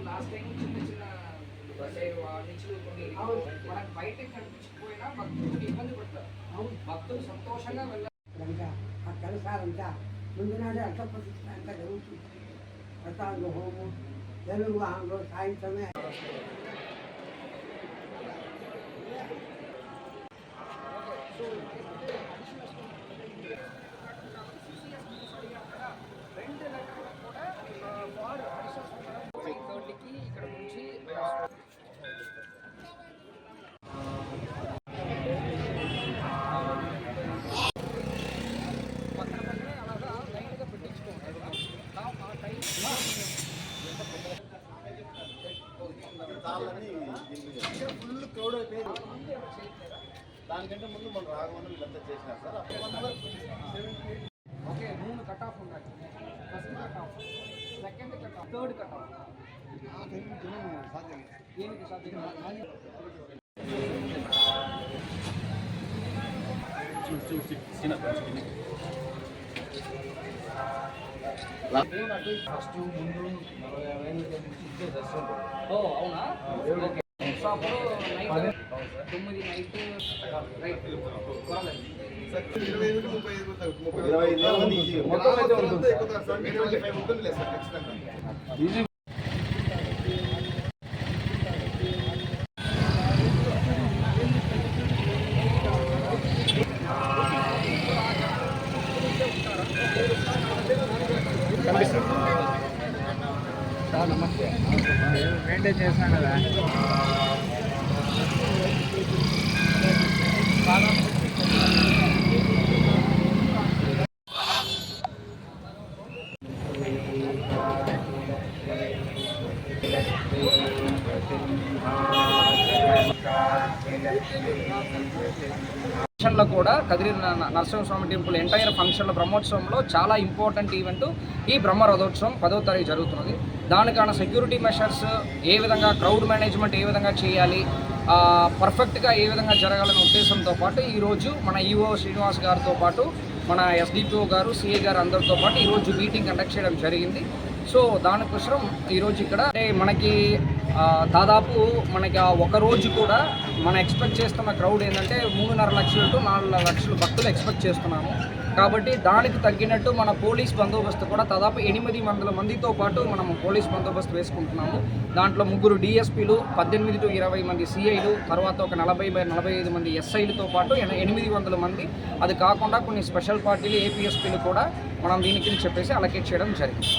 Last time చిన్న చిన్న నిచ్చులు కొన్ని మనకు బయటకు కనిపించకపోయినా భక్తులు ఇబ్బంది పడతారు. భక్తులు సంతోషంగా వెళ్ళాలి. ఆ కలసారంతా ముందు నాడే అర్థపరిస్థితి అంతా జరుగుతుంది. ప్రతాంగ హోమం తెలుగు వాహనంలో సాయంత్రమే ఇక్కడ నుంచి ఫుల్ క్రౌడ్ అయిపోయింది. దానికంటే ముందు మనం రాఘవన్ వీళ్ళంతా చేసినారు సార్. ఓకే, 3 కట్ ఆఫ్ ఉన్నాయి. First cut off, second cut off, third cut off. ఏంటి సాధ్యం? ఫస్ట్ ముందు అవునా? ఓకే, సో అప్పుడు నైట్ 9 నైట్ రైట్ 25 మంది ఈజీ. సార్ నమస్తే, మెయింటైన్ చేస్తాను కదా. ఫంక్షన్లో కూడా కదిరి నరసింహస్వామి టెంపుల్ ఎంటైర్ ఫంక్షన్ల బ్రహ్మోత్సవంలో చాలా ఇంపార్టెంట్ ఈవెంట్ ఈ బ్రహ్మ రథోత్సవం 10వ తారీఖు జరుగుతున్నది. దానికాన సెక్యూరిటీ మెషర్స్ ఏ విధంగా, క్రౌడ్ మేనేజ్మెంట్ ఏ విధంగా చేయాలి, పర్ఫెక్ట్గా ఏ విధంగా జరగాలనే ఉద్దేశంతో పాటు ఈరోజు మన ఈఓ శ్రీనివాస్ గారితో పాటు మన ఎస్డిపిఓ గారు, సిఏ గారు అందరితో పాటు ఈరోజు మీటింగ్ కండక్ట్ చేయడం జరిగింది. సో దానికోసం ఈరోజు ఇక్కడ మనకి దాదాపు మనకి ఒక రోజు కూడా మనం ఎక్స్పెక్ట్ చేస్తున్న క్రౌడ్ ఏంటంటే 3.5 లక్షలు టు 4 లక్షలు భక్తులు ఎక్స్పెక్ట్ చేస్తున్నాము. కాబట్టి దానికి తగ్గినట్టు మన పోలీస్ బందోబస్తు కూడా దాదాపు 800 మందితో పాటు మనం పోలీస్ బందోబస్తు వేసుకుంటున్నాము. దాంట్లో 3 డిఎస్పీలు, 18 to 20 మంది సిఐలు, తర్వాత ఒక 40-45 మంది ఎస్ఐలతో పాటు 800 మంది. అది కాకుండా కొన్ని స్పెషల్ పార్టీలు, ఏపీఎస్పీలు కూడా మనం దీనికి చెప్పేసి అలకేట్ చేయడం జరిగింది.